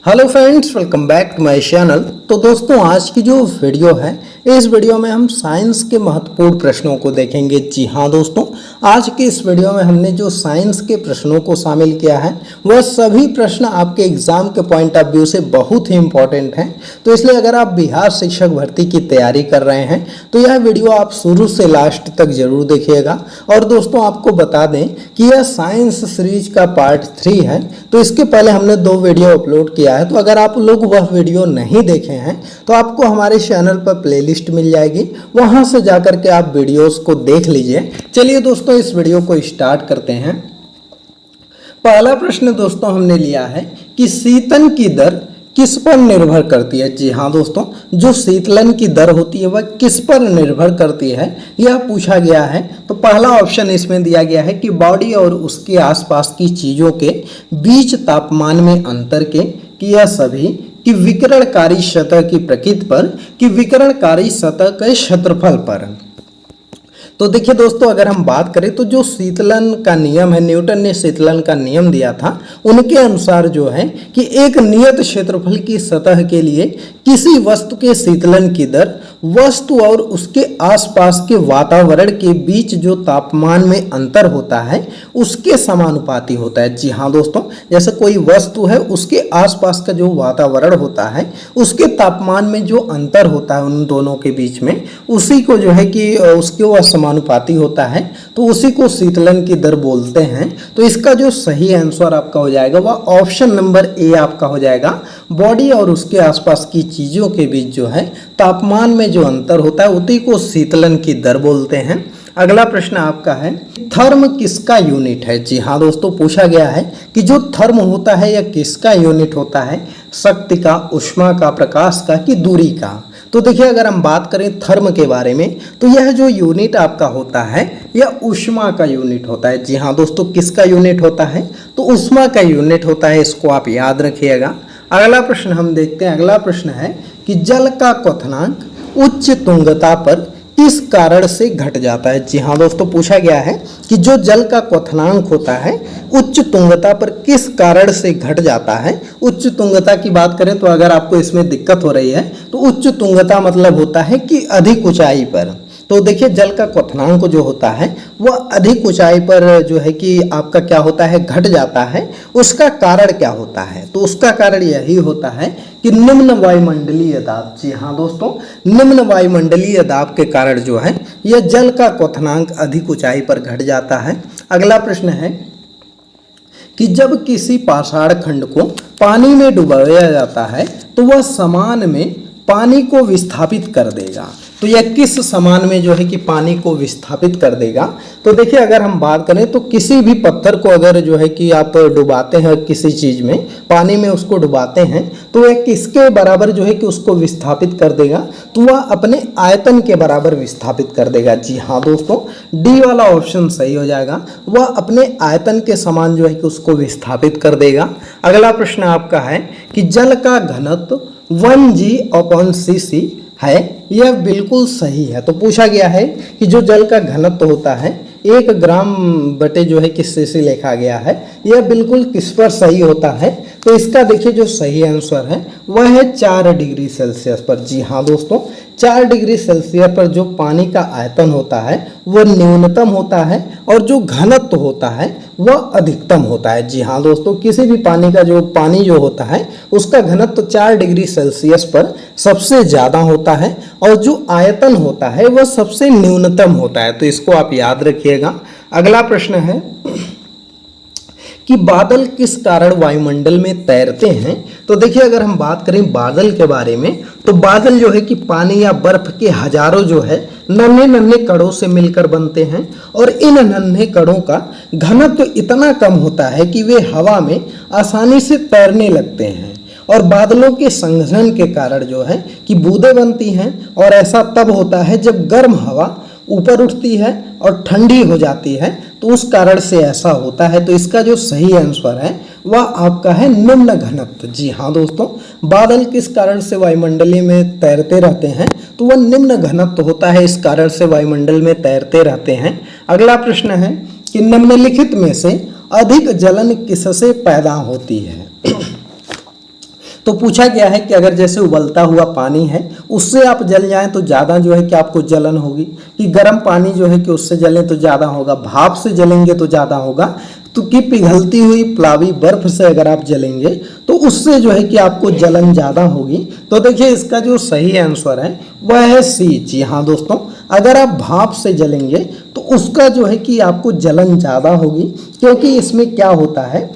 Hello friends, welcome back to my channel. तो दोस्तों, आज की जो वीडियो है, इस वीडियो में हम साइंस के महत्वपूर्ण प्रश्नों को देखेंगे। जी हाँ दोस्तों, आज के इस वीडियो में हमने जो साइंस के प्रश्नों को शामिल किया है वह सभी प्रश्न आपके एग्जाम के पॉइंट ऑफ व्यू से बहुत ही इंपॉर्टेंट हैं। तो इसलिए अगर आप बिहार शिक्षक भर्ती की तैयारी कर रहे हैं तो यह वीडियो आप शुरू से लास्ट तक जरूर देखिएगा। और दोस्तों, आपको बता दें कि यह साइंस सीरीज का पार्ट 3 है। तो इसके पहले हमने 2 वीडियो अपलोड किया है। तो अगर आप लोग वह वीडियो नहीं देखे हैं तो आपको हमारे चैनल पर प्लेलिस्ट मिल जाएगी, वहां से जाकर के आप वीडियोस को देख लीजिए। चलिए दोस्तों, इस वीडियो को स्टार्ट करते हैं। पहला प्रश्न दोस्तों हमने लिया है कि शीतन की दर किस पर निर्भर करती है। जी हाँ दोस्तों, जो शीतलन की दर होती है वह किस पर निर्भर करती है, यह पूछा गया है। तो पहला ऑप्शन इसमें दिया गया है कि बॉडी और उसके आसपास की चीजों के बीच तापमान में अंतर के, कि यह सभी, कि विकिरणकारी सतह की प्रकृति पर, कि विकिरणकारी सतह के क्षेत्रफल पर। तो देखिए दोस्तों, अगर हम बात करें तो जो शीतलन का नियम है, न्यूटन ने शीतलन का नियम दिया था, उनके अनुसार जो है कि एक नियत क्षेत्रफल की सतह के लिए किसी वस्तु के शीतलन की दर वस्तु और उसके आसपास के वातावरण के बीच जो तापमान में अंतर होता है उसके समानुपाती होता है। जी हाँ दोस्तों, जैसे कोई वस्तु है, उसके आसपास का जो वातावरण होता है उसके तापमान में जो अंतर होता है उन दोनों के बीच में, उसी को जो है कि उसके वह समानुपाती होता है, तो उसी को शीतलन की दर बोलते हैं। तो इसका जो सही आंसर आपका हो जाएगा वह ऑप्शन नंबर ए आपका हो जाएगा। बॉडी और उसके आसपास की चीजों के बीच जो है तापमान में जो अंतर होता है उसी को शीतलन की दर बोलते हैं। अगला प्रश्न आपका है, थर्म किसका यूनिट है। जी हाँ दोस्तों, पूछा गया है कि जो थर्म होता है यह किसका यूनिट होता है, शक्ति का, ऊष्मा का, प्रकाश का, कि दूरी का। तो देखिए, अगर हम बात करें थर्म के बारे में तो यह जो यूनिट आपका होता है यह ऊष्मा का यूनिट होता है। जी हाँ दोस्तों, किसका यूनिट होता है, तो ऊष्मा का यूनिट होता है, इसको आप याद रखिएगा। अगला प्रश्न हम देखते हैं। अगला प्रश्न है कि जल का क्वथनांक उच्च तुंगता पर किस कारण से घट जाता है। जी हाँ दोस्तों, पूछा गया है कि जो जल का क्वथनांक होता है उच्च तुंगता पर किस कारण से घट जाता है। उच्च तुंगता की बात करें तो अगर आपको इसमें दिक्कत हो रही है तो उच्च तुंगता मतलब होता है कि अधिक ऊंचाई पर। तो देखिए, जल का क्वथनांक जो होता है वह अधिक ऊंचाई पर जो है कि आपका क्या होता है, घट जाता है। उसका कारण क्या होता है, तो उसका कारण यही होता है कि निम्न वायुमंडलीय दाब। जी हाँ दोस्तों, निम्न वायुमंडलीय दाब के कारण जो है यह जल का क्वथनांक अधिक ऊंचाई पर घट जाता है। अगला प्रश्न है कि जब किसी पाषाण खंड को पानी में डुबाया जाता है तो वह समान में पानी को विस्थापित कर देगा। तो यह किस समान में जो है कि पानी को विस्थापित कर देगा। तो देखिए, अगर हम बात करें तो किसी भी पत्थर को अगर जो है कि आप डुबाते हैं किसी चीज में, पानी में उसको डुबाते हैं, तो यह किसके बराबर जो है कि उसको विस्थापित कर देगा, तो वह अपने आयतन के बराबर विस्थापित कर देगा। जी हाँ दोस्तों, डी वाला ऑप्शन सही हो जाएगा, वह अपने आयतन के समान जो है कि उसको विस्थापित कर देगा। अगला प्रश्न आपका है कि जल का घनत्व 1g/cc है, यह बिल्कुल सही है। तो पूछा गया है कि जो जल का घनत्व होता है 1 ग्राम बटे जो है कि सीसी लिखा गया है, यह बिल्कुल किस पर सही होता है। तो इसका देखिए जो सही आंसर है वह है 4 डिग्री सेल्सियस पर। जी हाँ दोस्तों, 4 डिग्री सेल्सियस पर जो पानी का आयतन होता है वह न्यूनतम होता है और जो घनत्व होता है वह अधिकतम होता है। जी हाँ दोस्तों, किसी भी पानी का जो पानी जो होता है उसका घनत्व 4 डिग्री सेल्सियस पर सबसे ज़्यादा होता है और जो आयतन होता है वह सबसे न्यूनतम होता है। तो इसको आप याद रखिएगा। अगला प्रश्न है कि बादल किस कारण वायुमंडल में तैरते हैं। तो देखिए, अगर हम बात करें बादल के बारे में तो बादल जो है कि पानी या बर्फ के हजारों जो है नन्हे नन्हे कणों से मिलकर बनते हैं और इन नन्हे कणों का घनत्व इतना कम होता है कि वे हवा में आसानी से तैरने लगते हैं और बादलों के संघनन के कारण जो है कि बूंदें बनती हैं। और ऐसा तब होता है जब गर्म हवा ऊपर उठती है और ठंडी हो जाती है, तो उस कारण से ऐसा होता है। तो इसका जो सही आंसर है वह आपका है निम्न घनत्व। जी हाँ दोस्तों, बादल किस कारण से वायुमंडलीय में तैरते रहते हैं, तो वह निम्न घनत्व होता है, इस कारण से वायुमंडल में तैरते रहते हैं। अगला प्रश्न है कि निम्नलिखित में से अधिक जलन किससे पैदा होती है। तो पूछा गया है कि अगर जैसे उबलता हुआ पानी है उससे आप जल जाएं तो ज़्यादा जो है कि आपको जलन होगी, कि गर्म पानी जो है कि उससे जलें तो ज़्यादा होगा, भाप से जलेंगे तो ज़्यादा होगा, तो कि पिघलती हुई प्लावी बर्फ से अगर आप जलेंगे तो उससे जो है कि आपको जलन ज़्यादा होगी। तो देखिए इसका जो सही आंसर है वह है सी। जी हाँ दोस्तों, अगर आप भाप से जलेंगे तो उसका जो है कि आपको जलन ज़्यादा होगी, क्योंकि इसमें क्या होता है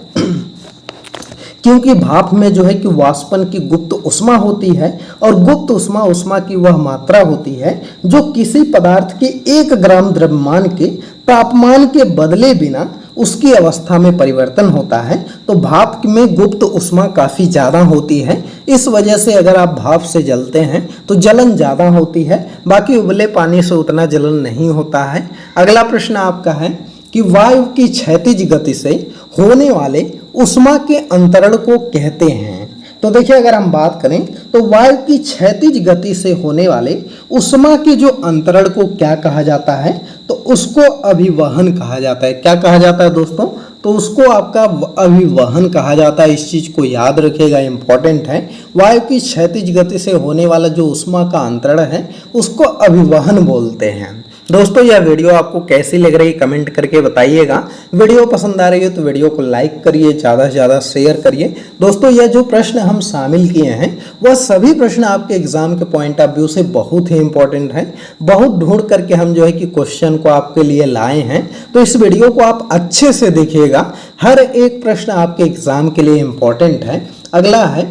क्योंकि भाप में जो है कि वाष्पन की गुप्त ऊष्मा होती है और गुप्त ऊष्मा की वह मात्रा होती है जो किसी पदार्थ के 1 ग्राम द्रव्यमान के तापमान के बदले बिना उसकी अवस्था में परिवर्तन होता है। तो भाप में गुप्त ऊष्मा काफ़ी ज़्यादा होती है, इस वजह से अगर आप भाप से जलते हैं तो जलन ज़्यादा होती है, बाकी उबले पानी से उतना जलन नहीं होता है। अगला प्रश्न आपका है कि वायु की क्षैतिज गति से होने वाले ऊष्मा के अंतरण को कहते हैं। तो देखिए अगर हम बात करें तो वायु की क्षैतिज गति से होने वाले ऊष्मा के जो अंतरण को क्या कहा जाता है, तो उसको अभिवहन कहा जाता है। क्या कहा जाता है दोस्तों, तो उसको आपका अभिवहन कहा जाता है। इस चीज को याद रखिएगा, इंपॉर्टेंट है। वायु की क्षैतिज गति से होने वाला जो ऊष्मा का अंतरण है उसको अभिवहन बोलते हैं। दोस्तों यह वीडियो आपको कैसी लग रही कमेंट करके बताइएगा। वीडियो पसंद आ रही है तो वीडियो को लाइक करिए, ज़्यादा से ज़्यादा शेयर करिए। दोस्तों यह जो प्रश्न हम शामिल किए हैं वह सभी प्रश्न आपके एग्जाम के पॉइंट ऑफ व्यू से बहुत ही इंपॉर्टेंट है। बहुत ढूंढ करके हम जो है कि क्वेश्चन को आपके लिए लाए हैं, तो इस वीडियो को आप अच्छे से देखिएगा। हर एक प्रश्न आपके एग्जाम के लिए इंपॉर्टेंट है। अगला है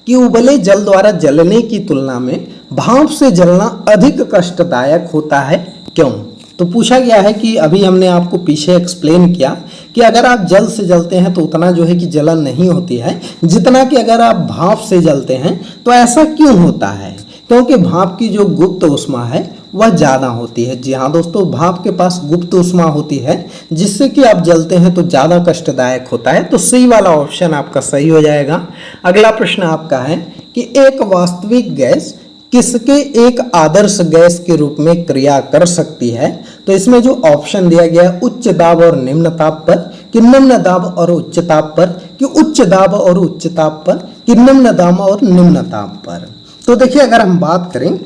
कि उबले जल द्वारा जलने की तुलना में भाप से जलना अधिक कष्टदायक होता है, क्यों? तो पूछा गया है कि अभी हमने आपको पीछे एक्सप्लेन किया कि अगर आप जल से जलते हैं तो उतना जो है कि जलन नहीं होती है जितना कि अगर आप भाप से जलते हैं। तो ऐसा क्यों होता है? क्योंकि भाप की जो गुप्त ऊष्मा है वह ज़्यादा होती है। जी हाँ दोस्तों, भाप के पास गुप्त ऊष्मा होती है जिससे कि आप जलते हैं तो ज़्यादा कष्टदायक होता है। तो सी वाला ऑप्शन आपका सही हो जाएगा। अगला प्रश्न आपका है कि एक वास्तविक गैस किसके एक आदर्श गैस के रूप में क्रिया कर सकती है? तो इसमें जो ऑप्शन दिया गया है उच्च दाब और निम्न ताप पर, कि निम्न दाब और उच्च ताप पर, कि उच्च दाब और उच्च ताप पर, कि निम्न दाब और निम्न ताप पर। तो देखिए अगर हम बात करें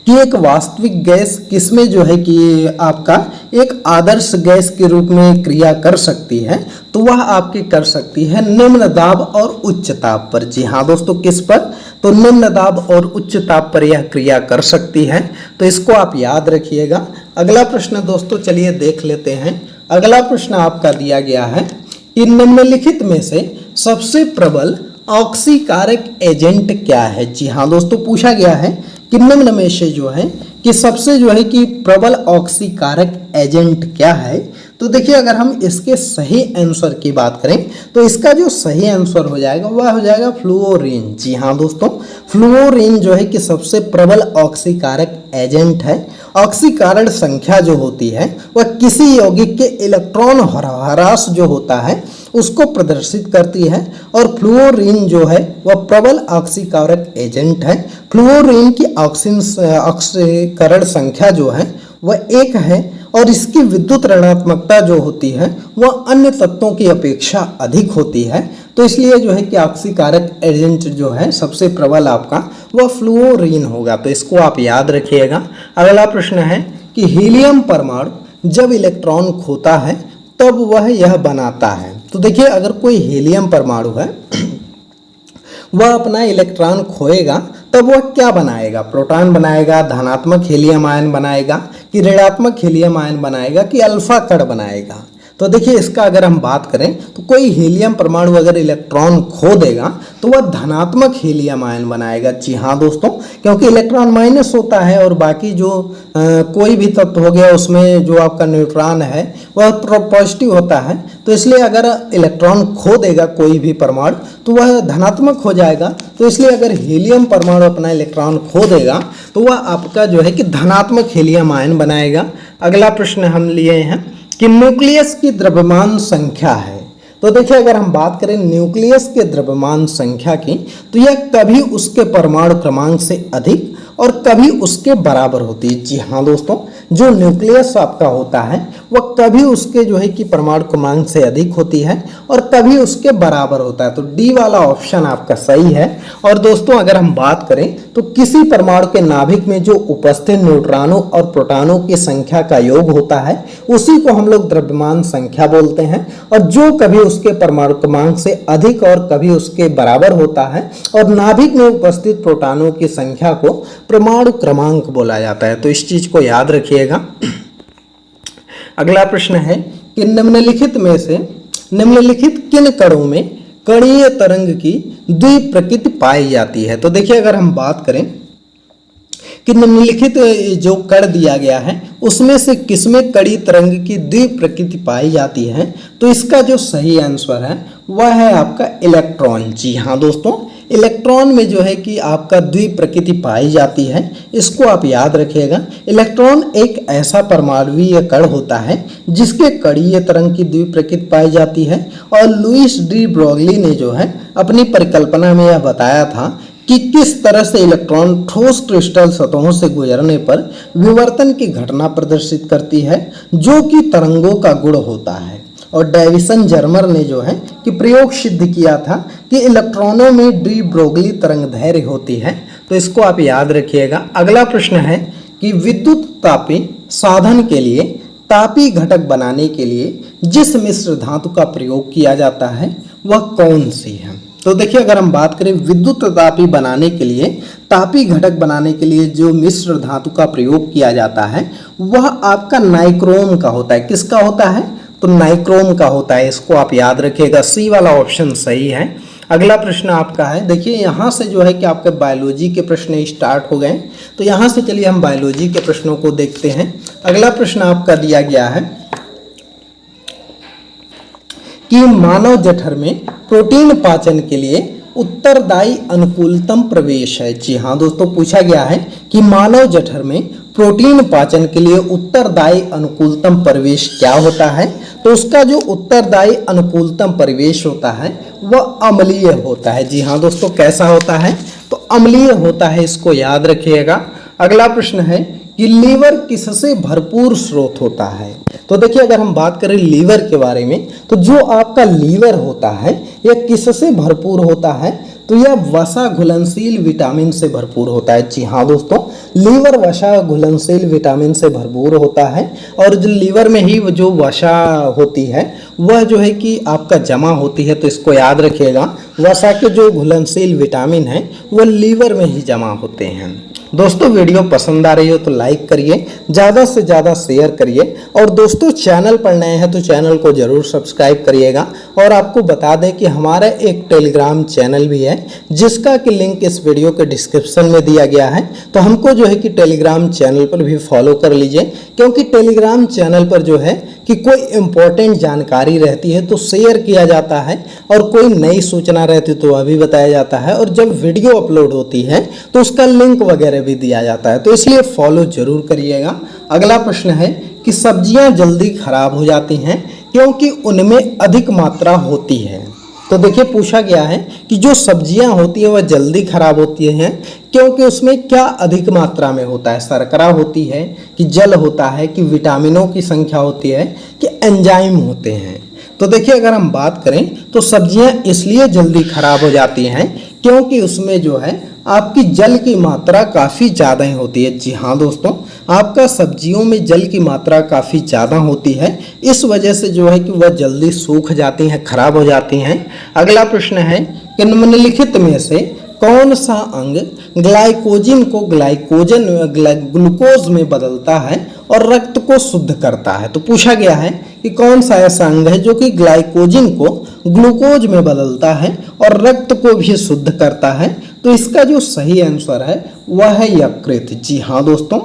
कि एक वास्तविक गैस किसमें जो है कि आपका एक आदर्श गैस के रूप में क्रिया कर सकती है, तो वह आपकी कर सकती है निम्न दाब और उच्च ताप पर। जी हाँ दोस्तों, किस पर? तो निम्न दाब और उच्च ताप पर यह क्रिया कर सकती है। तो इसको आप याद रखिएगा। अगला प्रश्न दोस्तों चलिए देख लेते हैं। अगला प्रश्न आपका दिया गया है कि निम्नलिखित में से सबसे प्रबल ऑक्सीकारक एजेंट क्या है? जी हाँ दोस्तों, पूछा गया है कि निम्न में से जो है कि सबसे जो है कि प्रबल ऑक्सीकारक एजेंट क्या है। तो देखिए अगर हम इसके सही आंसर की बात करें तो इसका जो सही आंसर हो जाएगा वह हो जाएगा फ्लूओरीन। जी हाँ दोस्तों, फ्लूओरीन जो है कि सबसे प्रबल ऑक्सीकारक एजेंट है। ऑक्सीकरण संख्या जो होती है वह किसी यौगिक के इलेक्ट्रॉन ह्रास जो होता है उसको प्रदर्शित करती है और फ्लूओरीन जो है वह प्रबल ऑक्सीकारक एजेंट है। फ्लूओरीन की ऑक्सीकरण संख्या जो है वह 1 है और इसकी विद्युत ऋणात्मकता जो होती है वह अन्य तत्वों की अपेक्षा अधिक होती है। तो इसलिए जो है कि ऑक्सीकारक एजेंट जो है सबसे प्रबल आपका वह फ्लूओरीन होगा। तो इसको आप याद रखिएगा। अगला प्रश्न है कि हीलियम परमाणु जब इलेक्ट्रॉन खोता है तब वह यह बनाता है। तो देखिए अगर कोई हीलियम परमाणु है वह अपना इलेक्ट्रॉन खोएगा तब वह क्या बनाएगा? प्रोटॉन बनाएगा, धनात्मक हीलियम आयन बनाएगा, कि ऋणात्मक हीलियम आयन बनाएगा, कि अल्फा कण बनाएगा? तो देखिए इसका अगर हम बात करें तो कोई हीलियम परमाणु अगर इलेक्ट्रॉन खो देगा तो वह धनात्मक हीलियम आयन बनाएगा। जी हाँ दोस्तों, क्योंकि इलेक्ट्रॉन माइनस होता है और बाकी जो कोई भी तत्व हो गया उसमें जो आपका न्यूट्रॉन है वह पॉजिटिव होता है। तो इसलिए अगर इलेक्ट्रॉन खो देगा कोई भी परमाणु तो वह धनात्मक हो जाएगा। तो इसलिए अगर हीलियम परमाणु अपना इलेक्ट्रॉन खो देगा तो वह आपका जो है कि धनात्मक हीलियम आयन बनाएगा। अगला प्रश्न हम लिए हैं कि न्यूक्लियस की द्रव्यमान संख्या है। तो देखिए अगर हम बात करें न्यूक्लियस के द्रव्यमान संख्या की तो यह कभी उसके परमाणु क्रमांक से अधिक और कभी उसके बराबर होती है। जी हाँ दोस्तों, जो न्यूक्लियस आपका होता है वह कभी उसके जो है कि परमाणु क्रमांक से अधिक होती है और कभी उसके बराबर होता है। तो डी वाला ऑप्शन आपका सही है। और दोस्तों अगर हम बात करें तो किसी परमाणु के नाभिक में जो उपस्थित न्यूट्रॉनों और प्रोटॉनों की संख्या का योग होता है उसी को हम लोग द्रव्यमान संख्या बोलते हैं। और जो कभी उसके परमाणु क्रमांक से अधिक और कभी उसके बराबर होता है और नाभिक में उपस्थित प्रोटॉनों की संख्या को परमाणु क्रमांक बोला जाता है। तो इस चीज को याद रखिएगा। अगला प्रश्न है कि निम्नलिखित में से निम्नलिखित किन कणों में कणीय तरंग की द्विप्रकृति पाई जाती है। तो देखिए अगर हम बात करें कि निम्नलिखित जो कण दिया गया है उसमें से किसमें कणीय तरंग की द्विप्रकृति पाई जाती है, तो इसका जो सही आंसर है वह है आपका इलेक्ट्रॉन। जी हाँ दोस्तों, इलेक्ट्रॉन में जो है कि आपका द्विप्रकृति पाई जाती है, इसको आप याद रखिएगा। इलेक्ट्रॉन एक ऐसा परमाणुीय कण होता है जिसके कणीय तरंग की द्विप्रकृति पाई जाती है। और लुईस डी ब्रोगली ने जो है अपनी परिकल्पना में यह बताया था कि किस तरह से इलेक्ट्रॉन ठोस क्रिस्टल सतहों से गुजरने पर विवर्तन की घटना प्रदर्शित करती है जो कि तरंगों का गुण होता है। और डेविसन जर्मर ने जो है कि प्रयोग सिद्ध किया था कि इलेक्ट्रॉनों में डी ब्रोगली तरंगदैर्घ्य होती है। तो इसको आप याद रखिएगा। अगला प्रश्न है कि विद्युत तापी साधन के लिए तापी घटक बनाने के लिए जिस मिश्र धातु का प्रयोग किया जाता है वह कौन सी है। तो देखिए अगर हम बात करें विद्युत तापी बनाने के लिए तापी घटक बनाने के लिए जो मिश्र धातु का प्रयोग किया जाता है वह आपका नाइक्रोम का होता है। किसका होता है, तो नाइक्रोम का होता है। इसको आप याद रखिएगा। सी वाला ऑप्शन सही है। अगला प्रश्न आपका है, देखिए यहाँ से जो है कि आपके बायोलॉजी के प्रश्न स्टार्ट हो गए। तो यहाँ से चलिए हम बायोलॉजी के प्रश्नों को देखते हैं। अगला प्रश्न आपका दिया गया है कि मानव जठर में प्रोटीन पाचन के लिए उत्तरदायी अनुकूलतम प्रवेश है। जी हाँ दोस्तों, पूछा गया है कि मानव जठर में प्रोटीन पाचन के लिए उत्तरदायी अनुकूलतम प्रवेश क्या होता है। तो उसका जो उत्तरदायी अनुकूलतम प्रवेश होता है वह अम्लीय होता है। जी हाँ दोस्तों, कैसा होता है, तो अम्लीय होता है। इसको याद रखिएगा। अगला प्रश्न है कि लीवर किससे भरपूर स्रोत होता है। तो देखिए अगर हम बात करें लीवर के बारे में तो जो आपका लीवर होता है यह किससे भरपूर होता है, तो यह वसा घुलनशील विटामिन से भरपूर होता है। जी हाँ दोस्तों, लीवर वसा घुलनशील विटामिन से भरपूर होता है। और जो लीवर में ही जो वसा होती है वह जो है कि आपका जमा होती है। तो इसको याद रखिएगा, वसा के जो घुलनशील विटामिन है वह लीवर में ही जमा होते हैं। दोस्तों वीडियो पसंद आ रही हो तो लाइक करिए, ज़्यादा से ज़्यादा शेयर करिए। और दोस्तों चैनल पर नए हैं तो चैनल को ज़रूर सब्सक्राइब करिएगा। और आपको बता दें कि हमारा एक टेलीग्राम चैनल भी है जिसका कि लिंक इस वीडियो के डिस्क्रिप्शन में दिया गया है। तो हमको जो है कि टेलीग्राम चैनल पर भी फॉलो कर लीजिए, क्योंकि टेलीग्राम चैनल पर जो है कि कोई इम्पोर्टेंट जानकारी रहती है तो शेयर किया जाता है और कोई नई सूचना रहती है तो वह भी बताया जाता है। और जब वीडियो अपलोड होती है तो उसका लिंक वगैरह भी दिया जाता है। तो इसलिए फॉलो जरूर करिएगा। अगला प्रश्न है कि सब्जियां जल्दी खराब हो जाती हैं क्योंकि उनमें अधिक मात्रा होती है। तो देखिए पूछा गया है कि जो सब्जियां होती हैं वह जल्दी खराब होती हैं क्योंकि उसमें क्या अधिक मात्रा में होता है। शर्करा होती है कि जल होता है कि विटामिनों की संख्या होती है कि एंजाइम होते हैं। तो देखिए अगर हम बात करें तो सब्जियां इसलिए जल्दी खराब हो जाती हैं क्योंकि उसमें जो है आपकी जल की मात्रा काफ़ी ज़्यादा ही होती है। जी हाँ दोस्तों, आपका सब्जियों में जल की मात्रा काफ़ी ज़्यादा होती है, इस वजह से जो है कि वह जल्दी सूख जाती हैं, खराब हो जाती हैं। अगला प्रश्न है कि निम्नलिखित में से कौन सा अंग ग्लाइकोजन को ग्लूकोज में बदलता है और रक्त को शुद्ध करता है। तो पूछा गया है कि कौन सा ऐसा अंग है जो कि ग्लाइकोजन को ग्लूकोज में बदलता है और रक्त को भी शुद्ध करता है। तो इसका जो सही आंसर है वह है यकृत। जी हाँ दोस्तों,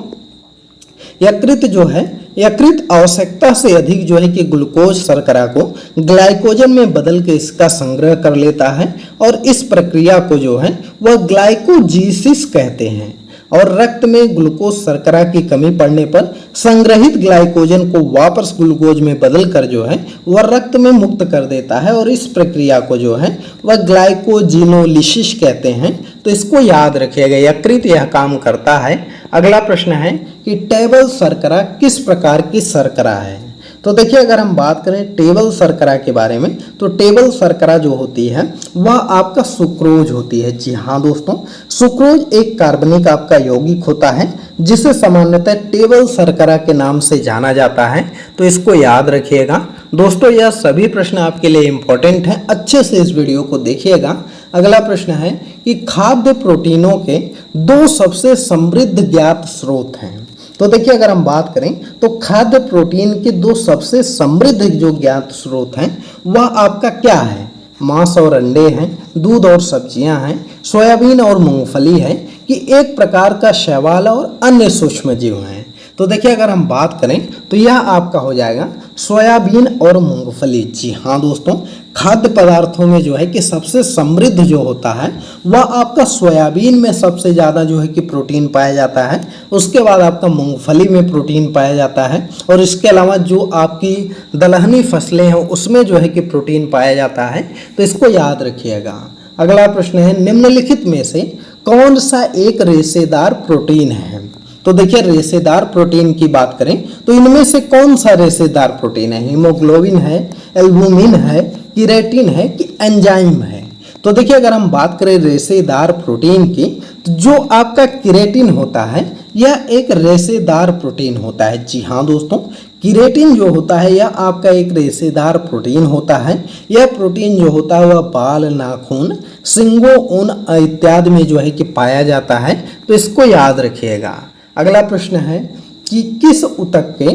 यकृत जो है यकृत आवश्यकता से अधिक जो है कि ग्लूकोज शर्करा को ग्लाइकोजन में बदल के इसका संग्रह कर लेता है और इस प्रक्रिया को जो है वह ग्लाइकोजीसिस कहते हैं। और रक्त में ग्लूकोज शर्करा की कमी पड़ने पर संग्रहित ग्लाइकोजन को वापस ग्लूकोज में बदल कर जो है वह रक्त में मुक्त कर देता है और इस प्रक्रिया को जो है वह ग्लाइकोजिनोलिसिस कहते हैं। तो इसको याद रखिएगा, यकृत यह काम करता है। अगला प्रश्न है कि टेबल शर्करा किस प्रकार की शर्करा है। तो देखिए अगर हम बात करें टेबल शर्करा के बारे में, तो टेबल शर्करा जो होती है वह आपका सुक्रोज होती है। जी हाँ दोस्तों, सुक्रोज एक कार्बनिक आपका यौगिक होता है जिसे सामान्यतः टेबल शर्करा के नाम से जाना जाता है। तो इसको याद रखिएगा दोस्तों, यह सभी प्रश्न आपके लिए इंपॉर्टेंट हैं, अच्छे से इस वीडियो को देखिएगा। अगला प्रश्न है कि खाद्य प्रोटीनों के 2 सबसे समृद्ध ज्ञात स्रोत हैं। तो देखिए अगर हम बात करें तो खाद्य प्रोटीन के 2 सबसे समृद्ध जो ज्ञात स्रोत हैं वह आपका क्या है। मांस और अंडे हैं, दूध और सब्जियां हैं, सोयाबीन और मूंगफली है कि एक प्रकार का शैवाल और अन्य सूक्ष्मजीव हैं। तो देखिए अगर हम बात करें तो यह आपका हो जाएगा सोयाबीन और मूंगफली। जी हाँ दोस्तों, खाद्य पदार्थों में जो है कि सबसे समृद्ध जो होता है वह आपका सोयाबीन में सबसे ज़्यादा जो है कि प्रोटीन पाया जाता है। उसके बाद आपका मूंगफली में प्रोटीन पाया जाता है और इसके अलावा जो आपकी दलहनी फसलें हैं उसमें जो है कि प्रोटीन पाया जाता है। तो इसको याद रखिएगा। अगला प्रश्न है निम्नलिखित में से कौन सा एक रेशेदार प्रोटीन है। तो देखिए रेशेदार प्रोटीन की बात करें तो इनमें से कौन सा रेशेदार प्रोटीन है। हीमोग्लोबिन है, एल्बुमिन है, केराटिन है कि एंजाइम है। तो देखिए अगर हम बात करें रेशेदार प्रोटीन की, तो जो आपका केराटिन होता है यह एक रेशेदार प्रोटीन होता है। जी हाँ दोस्तों, केराटिन जो होता है यह आपका एक रेशेदार प्रोटीन होता है। यह प्रोटीन जो होता है वह बाल, नाखून, सींगों, ऊन इत्यादि में जो है कि पाया जाता है। तो इसको याद रखिएगा। अगला प्रश्न है कि किस ऊतक के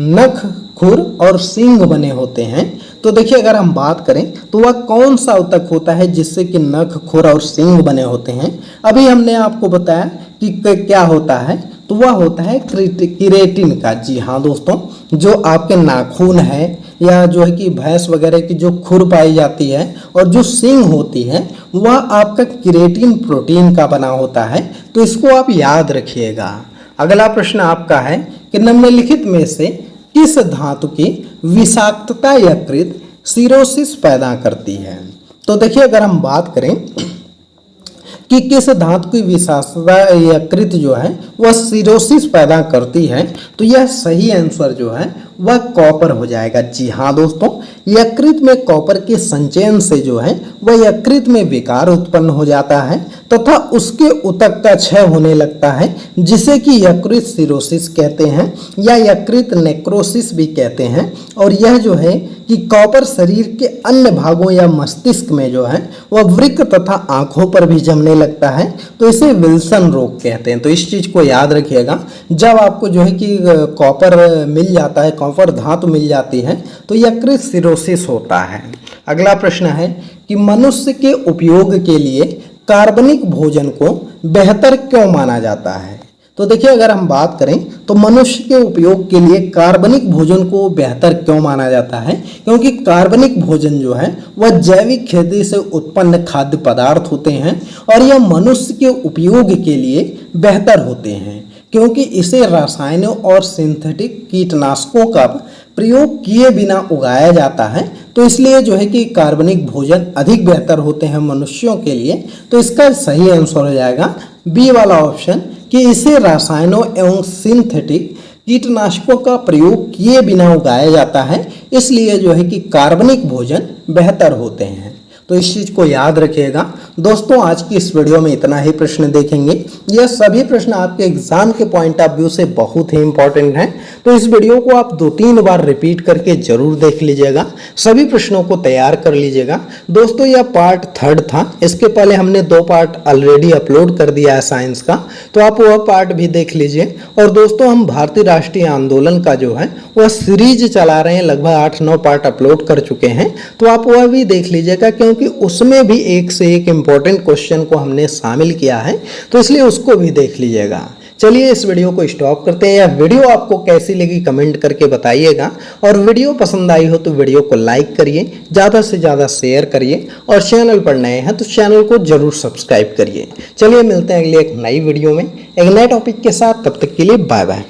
नख, खुर और सींग बने होते हैं। तो देखिए अगर हम बात करें तो वह कौन सा ऊतक होता है जिससे कि नख, खुर और सींग बने होते हैं। अभी हमने आपको बताया कि क्या होता है, तो वह होता है केराटिन का। जी हाँ दोस्तों, जो आपके नाखून है या जो है कि भैंस वगैरह की जो खुर पाई जाती है और जो सींग होती है वह आपका केराटिन प्रोटीन का बना होता है। तो इसको आप याद रखिएगा। अगला प्रश्न आपका है कि निम्नलिखित में से किस धातु की विषाक्तता यकृत सिरोसिस पैदा करती है। तो देखिए अगर हम बात करें कि किस धातु की विषाक्तता यकृत जो है वह सिरोसिस पैदा करती है, तो यह सही आंसर जो है वह कॉपर हो जाएगा। जी हाँ दोस्तों, यकृत में कॉपर के संचयन से जो है वह यकृत में विकार उत्पन्न हो जाता है तथा उसके ऊतक का क्षय होने लगता है, जिसे कि यकृत सिरोसिस कहते हैं या यकृत नेक्रोसिस भी कहते हैं। और यह जो है कि कॉपर शरीर के अन्य भागों या मस्तिष्क में जो है वह वृक्क तथा आंखों पर भी जमने लगता है। तो इसे विल्सन रोग कहते हैं। तो इस चीज को याद रखिएगा। जब आपको जो है कि कॉपर मिल जाता है, कॉपर धातु मिल जाती है, तो यकृत सिरोसिस होता है। अगला प्रश्न है कि मनुष्य के उपयोग के लिए कार्बनिक भोजन को बेहतर क्यों माना जाता है। तो देखिए अगर हम बात करें तो मनुष्य के उपयोग के लिए कार्बनिक भोजन को बेहतर क्यों माना जाता है, क्योंकि कार्बनिक भोजन जो है वह जैविक खेती से उत्पन्न खाद्य पदार्थ होते हैं और यह मनुष्य के उपयोग के लिए बेहतर होते हैं, क्योंकि इसे रसायनों और सिंथेटिक कीटनाशकों का प्रयोग किए बिना उगाया जाता है। तो इसलिए जो है कि कार्बनिक भोजन अधिक बेहतर होते हैं मनुष्यों के लिए। तो इसका सही आंसर हो जाएगा बी वाला ऑप्शन, कि इसे रसायनों एवं सिंथेटिक कीटनाशकों का प्रयोग किए बिना उगाया जाता है, इसलिए जो है कि कार्बनिक भोजन बेहतर होते हैं। तो इस चीज़ को याद रखिएगा। दोस्तों आज की इस वीडियो में इतना ही प्रश्न देखेंगे। यह सभी प्रश्न आपके एग्जाम के पॉइंट ऑफ व्यू से बहुत ही इंपॉर्टेंट हैं। तो इस वीडियो को आप 2-3 बार रिपीट करके जरूर देख लीजिएगा, सभी प्रश्नों को तैयार कर लीजिएगा। दोस्तों यह पार्ट 3 था। इसके पहले हमने 2 पार्ट ऑलरेडी अपलोड कर दिया है साइंस का, तो आप वह पार्ट भी देख लीजिए। और दोस्तों हम भारतीय राष्ट्रीय आंदोलन का जो है वह सीरीज चला रहे हैं, लगभग 8-9 पार्ट अपलोड कर चुके हैं। तो आप वह भी देख लीजिएगा, क्योंकि उसमें भी एक से एक इंपॉर्टेंट क्वेश्चन को हमने शामिल किया है, तो इसलिए उसको भी देख लीजिएगा। चलिए इस वीडियो को स्टॉप करते हैं। यह वीडियो आपको कैसी लगी कमेंट करके बताइएगा, और वीडियो पसंद आई हो तो वीडियो को लाइक करिए, ज़्यादा से ज़्यादा शेयर करिए, और चैनल पर नए हैं तो चैनल को जरूर सब्सक्राइब करिए। चलिए मिलते हैं अगले एक नई वीडियो में एक नए टॉपिक के साथ। तब तक के लिए बाय बाय।